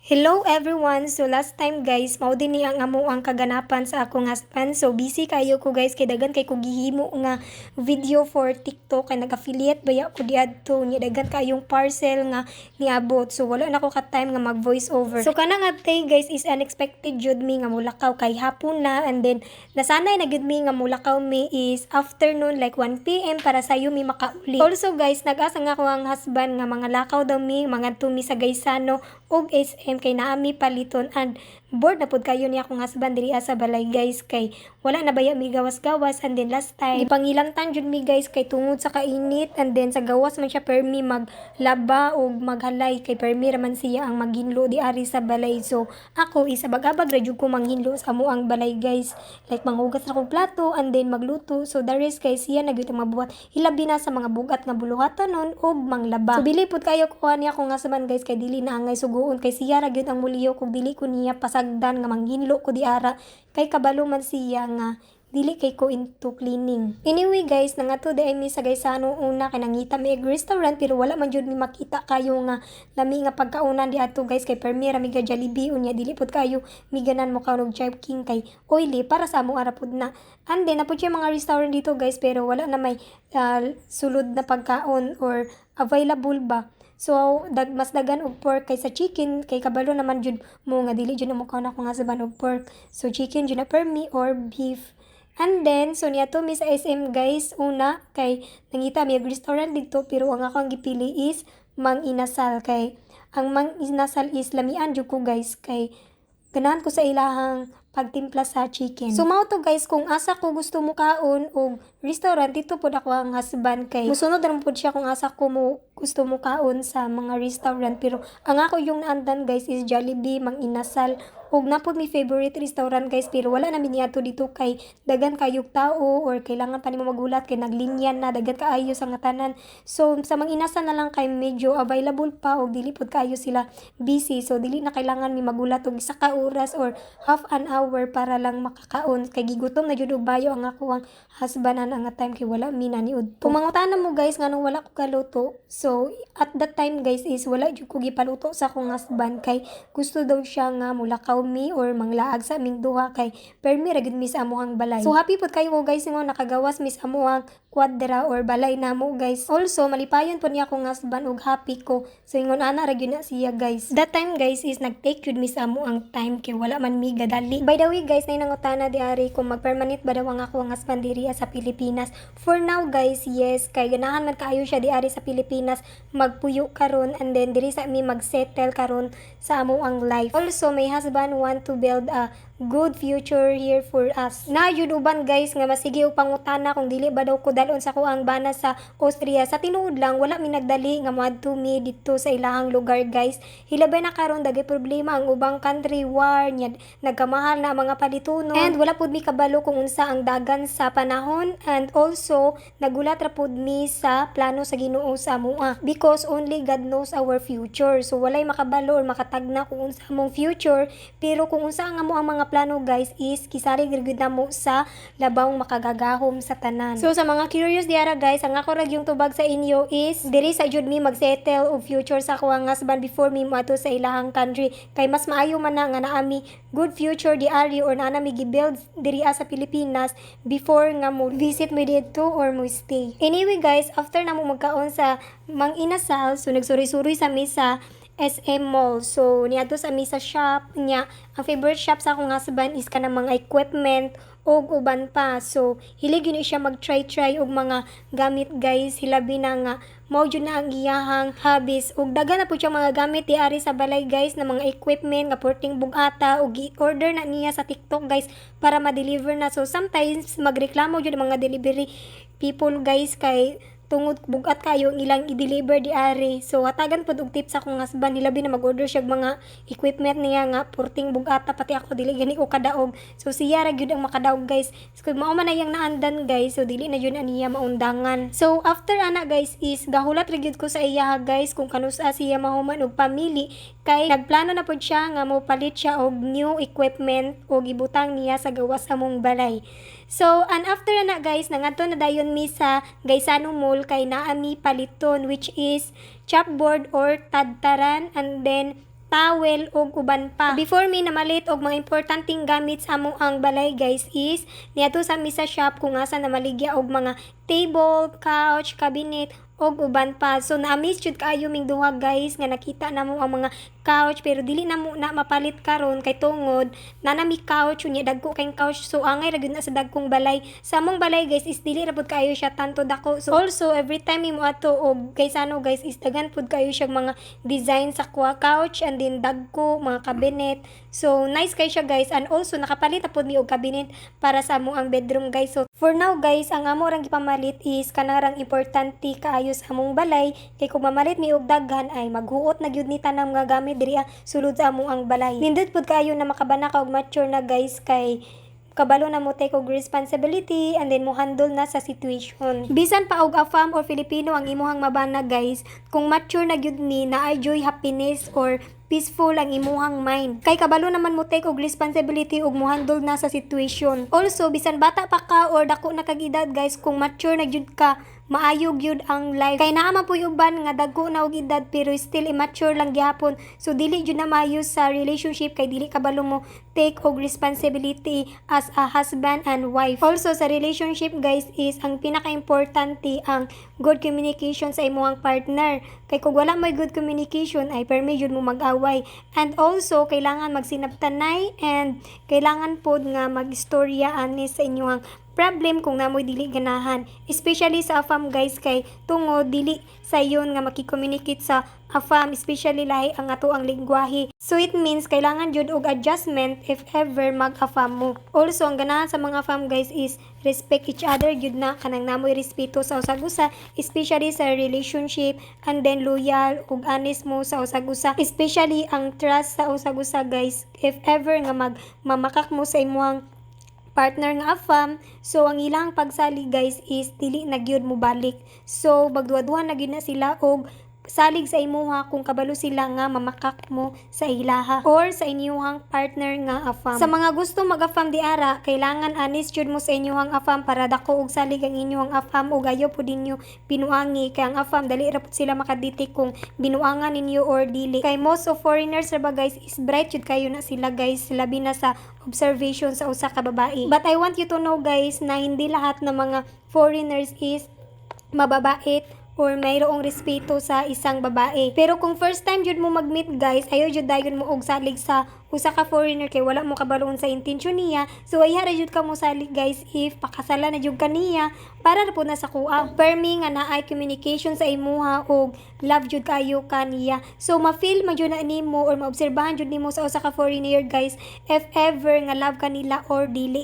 Hello everyone! So last time guys, mao din ni ang amo ang kaganapan sa akong husband. So busy kayo ko guys kay dagan kay ko gihimo nga video for TikTok kay nag-affiliate baya ko diadto ni dagan kayong parcel nga niabot. So wala na ko ka time nga mag voice over. So kanang atay guys is unexpected jud mi nga mulakaw kay hapon na, and then nasanay na gud mi nga mulakaw mi is afternoon like 1 PM para sayo mi makauli. Also guys, nag-asa nga ko ang husband nga mga lakaw daw mi, mga tumi sa Gaisano og SM kay naami paliton, and bored na pud kayo ni akong husband diri sa balay guys kay wala na baya mi gawas-gawas, and then last time gipangilantan jud mi guys kay tungod sa kainit, and then sa gawas man siya permi maglaba og maghalay kay permi raman siya ang maghinlo di ari sa balay. So ako is abag-abag ra jud ko manghinlo sa amo ang balay guys, like manghugas na kog plato and then magluto. So the rest kay siya nagyud ang mabuhat, hilabi na sa mga bugat nga buluhatan nun og manglaba. So bili pud kayo kuha niya akong husband guys kay dili na angay suguon kay siya ra gyud ang muliyo kung dili ko niya pasagdan nga manghinlo ko di ara kay kabalo man siya nga dili kay ko into cleaning. Anyway guys, nangato di ay mi sa Gaisano una kay nangita mi eg restaurant pero wala man jud mi makita kayo nga lami nga pagkaunan di ato guys kay permira mi ga Jollibee unya dili pud kayo miganan mo kaunog Chive King kay oily para sa amo ara pud na. And then napud siya mga restaurant dito guys pero wala na may sulod na pagkaon or available ba. So, mas dagan og pork kaysa chicken kay kabalo naman jud mo nga dili jud mo kaon ako nga saban og pork. So, chicken jud na per me or beef. And then, so niya to mi sa SM guys, una kay nangita mi og restaurant dito pero ang ako ang gipili is Mang Inasal kay ang Mang Inasal is lamian jud ko guys kay ganahan ko sa ilahang pagtimpla sa chicken. So mao to guys, kung asa ko gusto mo kaon og restaurant dito pud ako ang husband kay musunod ra pud siya kung asa ko mo gusto mo kaon sa mga restaurant, pero ang ako yung naandan guys is Jollibee, Mang Inasal og napod mi favorite restaurant guys pero wala na miniato dito kay dagan kayog tao or kailangan pa nimo magulat kay naglinyan na dagan kaayo sa nga tanan. So sa Mang Inasal na lang kay medyo available pa og dili pud kaayo sila busy, so dili na kailangan mi magulat og isa ka oras or half an hour para lang makakaon kay gigutom na jud og bayo ang ako ang husband ang nga time kay wala mi naniud. Kung mangutanan mo guys nganong wala ko kaluto, so at that time guys is wala jud ko gipaluto sa akong husband kay gusto daw siya nga mulakaw mi or manglaag sa aming duha kay permi ra gid mi sa amuhang balay. So happy pud kayo guys nga nakagawas mi sa amuhang kwadra or balay namo guys. Also malipayon pud niya akong husband og happy ko. So ingon ana ra gyud na siya guys. That time guys is nagtake jud mi sa amuhang time kay wala man mi gadali. By the way guys, nay nangutana di ari kung magpermanent ba daw ang ako ang husband diri sa Pilipinas. For now guys, yes, kay ganahan man kaayo siya di ari sa Pilipinas magpuyo karon, and then diri sa mi magsettle karon sa amo ang life. Also my husband want to build a good future here for us. Na yun uban guys nga masige og pangutana kung dili ba daw ko dalon sa kuang bana sa Austria. Sa tinuod lang wala mi nagdali nga moadto mi dito sa ilahang lugar guys. Hilabay na karon dagay problema ang ubang country, war nya, nagkamahal na mga palitunon, and wala pud mi kabalo kung unsa ang dagan sa panahon, and also nagulat ra pud mi sa plano sa Ginoo sa amoa because only God knows our future. So walay makabalo or makatagna kung unsa among future, pero kung unsa ang amo ang mga plano guys is kisari gid na mo sa labawng makagagahom sa tanan. So sa mga curious diara guys, ang ako ra yung tubag sa inyo is diri sa jud mi magsettle og future sa ako ang husband before mi moadto sa ilahang country kay mas maayo man na nga naami good future di ari or naa mi gi-build diri sa Pilipinas before nga mo visit mo dito or mo stay. Anyway guys, after na mo magkaon sa Mang Inasal, so nagsuri-suri sa misa SM Mall. So, niadto sa misa shop niya. Ang favorite shop sa akong husband is kanang mga equipment o uban pa. So, hilig yun siya mag-try-try og mga gamit guys. Hilabi na nga mao jud na ang iyahang hobbies. Og daghan na po siya mga gamit di ari sa balay guys na mga equipment nga porting bugata og i-order na niya sa TikTok guys para ma-deliver na. So, sometimes magreklamo jud mga delivery people guys kay tungod bugat kayo ang ilang i-deliver di ari. So hatagan pud og tips sa akong husband, hilabi na mag-order siya mga equipment niya nga porting bugata, pati ako dili gani ko kadaog. So siya ra gyud ang makadaog guys. So mao man na yang naandan guys, so dili na jud niya maundangan. So after ana guys is gahulat ra gyud ko sa iya guys kung kanusa siya mahuman og pamili kay nagplano na pud siya nga mo palit siya og new equipment og ibutang niya sa gawas among balay. So, and after na guys, nangadto na dayon mi sa Gaisano Mall kay naa mi paliton which is chopboard or tadtaran, and then towel ug uban pa. Before mi namalit og mga importanteng gamit sa among ang balay guys is niadto sa mi sa shop kung asa na maligya og mga table, couch, cabinet og uban pa. So na-miss jud kaayo ming duha guys nga nakita namo ang mga couch pero dili namo na mapalit karon kay tungod nanami couch unya dagko kay couch so angay ra gyud na sa dagkong balay. Sa among balay guys is dili ra pud kaayo siya tanto dako. So also every time imo ato og guys ano guys is dagan pud kaayo siya mga design sa couch and then dagko mga cabinet. So nice kay siya guys and also nakapalit na pud mi og cabinet para sa amo ang bedroom guys. So for now guys ang amo rang gipamalit is kanarang importante kaayo sa among balay kay kung mamalit mi og daghan ay maghuot na gyud ni tanang mga gamit diri sulod sa among ang balay. Nindot pud kaayo na makabana ka og mature na guys kay kabalo na mo take og responsibility and then mo handle na sa situation. Bisan pa og Afam or Filipino ang imuhang mabana guys, kung mature na gyud ni na joy happiness or peaceful ang imuhang mind. Kay kabalo naman mo take og responsibility ug mo handle na sa situation. Also bisan bata pa ka or dako na kag edad guys, kung mature na gyud ka, maayo gyud ang life. Kay naa man puy uban nga dagko na og edad pero still immature lang gyapon. So dili gyud na maayo sa relationship kay dili kabalo mo take og responsibility as a husband and wife. Also sa relationship guys is ang pinaka-importante ang good communication sa imong partner. Kay kung wala may good communication ay permi jud mo mag-away. And also kailangan magsinabtanay and kailangan pod nga mag-istorya ani sa inyong problem kung namoy dili ganahan. Especially sa Afam guys kay tungod dili sa yon nga makikomunicate sa Afam, especially lahi ang ato ang lingwahe. So it means kailangan jud og adjustment if ever mag-Afam mo. Also ang ganahan sa mga Afam guys is respect each other jud na kanang namoy respeto sa usag-usa, especially sa relationship, and then loyal ug honest mo sa usag-usa, especially ang trust sa usag-usa guys. If ever nga mamakak mo sa imong partner nga Afam, so ang ilang pagsalig guys is dili na gyud mo balik. So magduwa-duwa na gyud na sila og salig sa imuha kung kabalo sila nga mamakak mo sa ilaha or sa inyuhang partner nga Afam. Sa mga gusto mag-Afam di ara, kailangan honest jud mo sa inyuhang Afam para dako og salig ang inyuhang Afam ug ayo pud ninyo pinuangi kay ang Afam dali ra pud sila makadetect kung binuangan ninyo or dili. Kay most of foreigners ra ba guys is bright jud kayo na sila guys, labi na sa observation sa usa ka babae. But I want you to know guys na hindi lahat ng mga foreigners is mababait or mayroong respeto sa isang babae. Pero kung first time jud mo mag-meet guys, ayo jud dayon mo og salig sa usa ka foreigner kay wala mo kabaloon sa intensyon niya. So ay hara jud ka mo salig guys if pakasala na jud kaniya para ra pud na sa kuha. Permi nga naay communication sa imuha og love jud kayo kaniya. So ma-feel man jud na nimo or maobserbahan jud nimo sa usa ka foreigner guys if ever nga love kanila or dili.